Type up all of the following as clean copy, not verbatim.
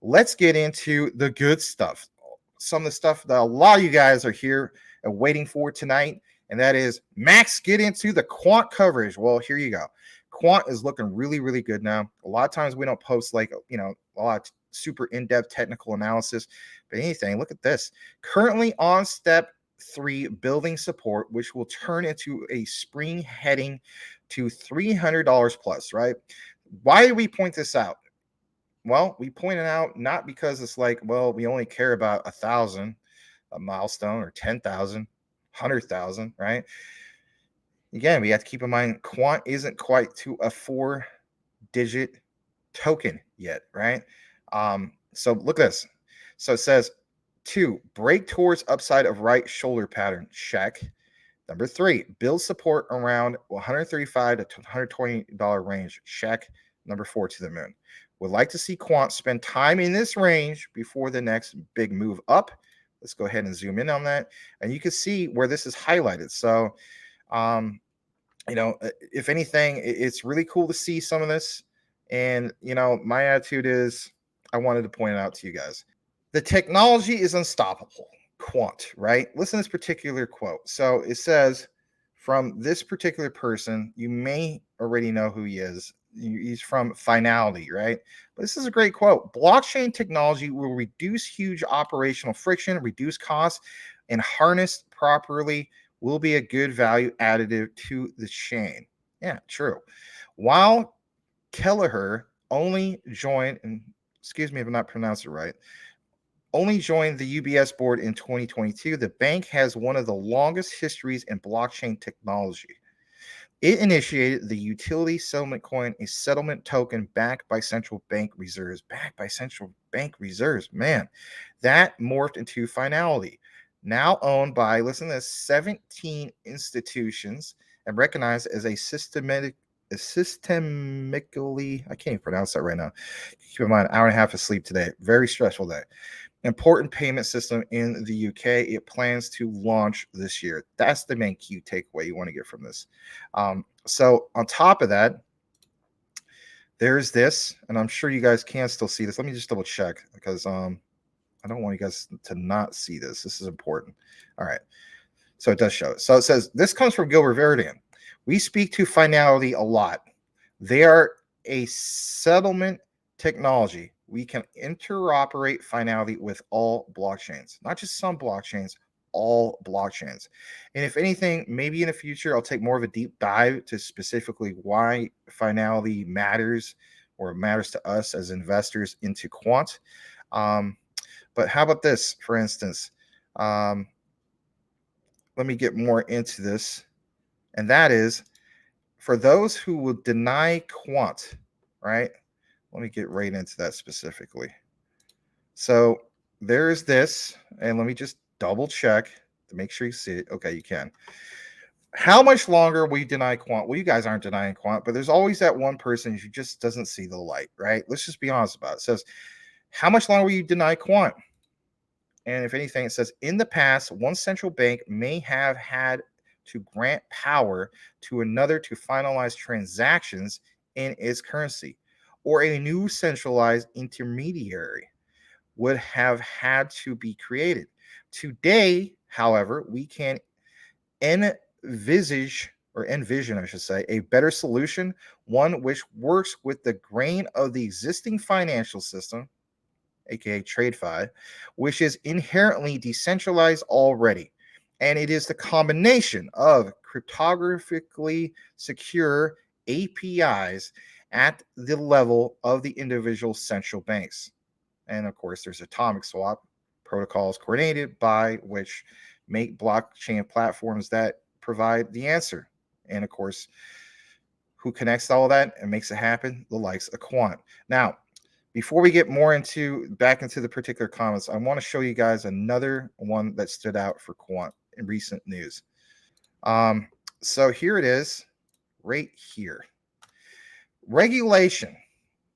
let's get into the good stuff. Some of the stuff that a lot of you guys are here and waiting for tonight, and that is Max, get into the quant coverage. Well, here you go. Quant is looking really, really good now. A lot of times we don't post like, a lot of super in-depth technical analysis, but anything, look at this. Currently on step 3, building support, which will turn into a spring heading to $300 plus, right? Why do we point this out? Well, we point it out not because it's like, well, we only care about 1,000, a milestone, or 10,000, 100,000, right? Again, we have to keep in mind Quant isn't quite to a 4-digit token yet, right? So look at this. So it says 2, break towards upside of right shoulder pattern. Check. Number 3, build support around $135 to $120 range. Check. Number 4, to the moon. Would like to see Quant spend time in this range before the next big move up. Let's go ahead and zoom in on that. And you can see where this is highlighted. So, if anything, it's really cool to see some of this. And, my attitude is I wanted to point it out to you guys. The technology is unstoppable. Quant, right? Listen to this particular quote. So it says from this particular person, you may already know who he is. He's from Finality, right? But this is a great quote. Blockchain technology will reduce huge operational friction, reduce costs, and harnessed properly will be a good value additive to the chain. Yeah, true. While Kelleher only joined, and excuse me if I'm not pronouncing it right, only joined the UBS board in 2022, the bank has one of the longest histories in blockchain technology. It initiated the utility settlement coin, a settlement token backed by central bank reserves. Backed by central bank reserves. Man, that morphed into Finality. Now owned by, listen to this, 17 institutions and recognized as a systemically, I can't even pronounce that right now. Keep in mind, hour and a half of sleep today. Very stressful day. Important payment system in the UK. It plans to launch this year. That's the main key takeaway you want to get from this. So on top of that, there's this, and I'm sure you guys can still see this. Let me just double check because I don't want you guys to not see this. This is important. All right. So it does show it. So it says, this comes from Gilbert Verdin. We speak to Finality a lot. They are a settlement technology. We can interoperate Finality with all blockchains, not just some blockchains, all blockchains. And if anything, maybe in the future, I'll take more of a deep dive to specifically why Finality matters or matters to us as investors into Quant. But how about this, for instance? Let me get more into this. And that is, for those who will deny Quant, right? Let me get right into that specifically. So there's this, and let me just double check to make sure you see it. Okay, you can. How much longer will you deny Quant? Well, you guys aren't denying Quant, but there's always that one person who just doesn't see the light, right? Let's just be honest about it. It says, how much longer will you deny Quant? And if anything, it says, in the past, one central bank may have had to grant power to another to finalize transactions in its currency, or a new centralized intermediary would have had to be created. Today, however, we can envision, I should say, a better solution, one which works with the grain of the existing financial system, aka TradeFi, which is inherently decentralized already. And it is the combination of cryptographically secure APIs at the level of the individual central banks. And of course, there's atomic swap protocols coordinated by which make blockchain platforms that provide the answer. And of course, who connects all of that and makes it happen? The likes of Quant. Now, before we get more back into the particular comments, I want to show you guys another one that stood out for Quant in recent news. So here it is, right here. Regulation.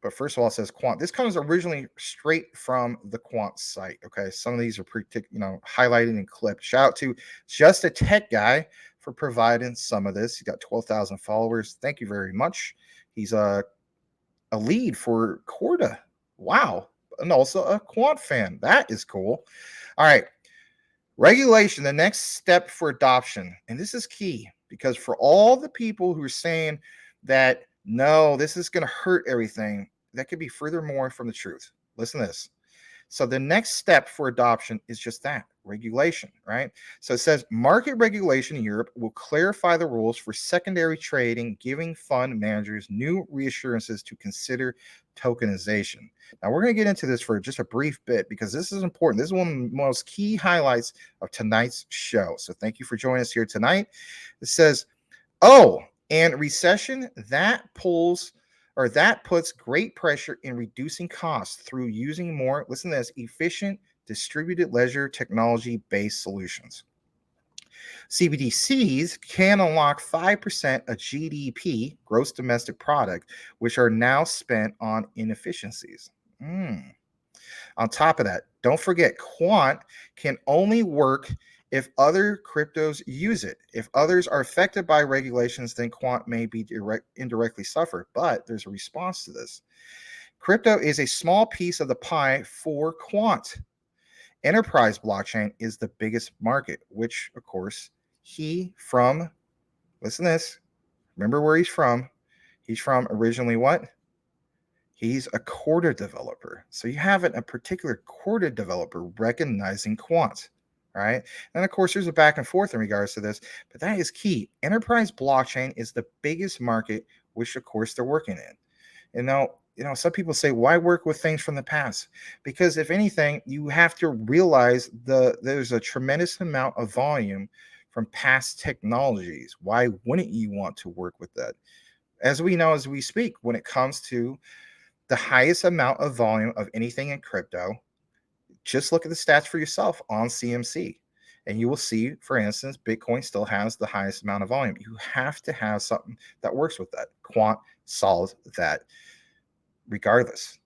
But first of all, it says Quant. This comes originally straight from the Quant site. Okay, some of these are highlighted and clipped. Shout out to Just a Tech Guy for providing some of this. He's got 12,000 followers. Thank you very much. He's a lead for Corda. Wow. and also a quant fan. That is cool. All right. Regulation, the next step for adoption. And this is key because for all the people who are saying that, no, this is going to hurt everything, that could be furthermore from the truth. Listen to this. So the next step for adoption is just that, regulation, right? So it says market regulation in Europe will clarify the rules for secondary trading, giving fund managers new reassurances to consider tokenization. Now we're going to get into this for just a brief bit because this is important. This is one of the most key highlights of tonight's show. So thank you for joining us here tonight. It says, oh, and recession that puts great pressure in reducing costs through using more, listen to this, efficient distributed ledger technology-based solutions. CBDCs can unlock 5% of GDP, gross domestic product, which are now spent on inefficiencies. On top of that, don't forget, Quant can only work if other cryptos use it. If others are affected by regulations, then Quant may be indirectly suffer. But there's a response to this. Crypto is a small piece of the pie for Quant. Enterprise blockchain is the biggest market, which, of course, listen to this, remember where he's from. He's from originally what? He's a Corda developer. So you have a particular Corda developer recognizing Quant. All right. And of course, there's a back and forth in regards to this, but that is key. Enterprise blockchain is the biggest market, which of course they're working in. Some people say, why work with things from the past? Because if anything, you have to realize there's a tremendous amount of volume from past technologies. Why wouldn't you want to work with that? As we know, as we speak, when it comes to the highest amount of volume of anything in crypto, just look at the stats for yourself on CMC. And you will see, for instance, Bitcoin still has the highest amount of volume. You have to have something that works with that. Quant solves that regardless.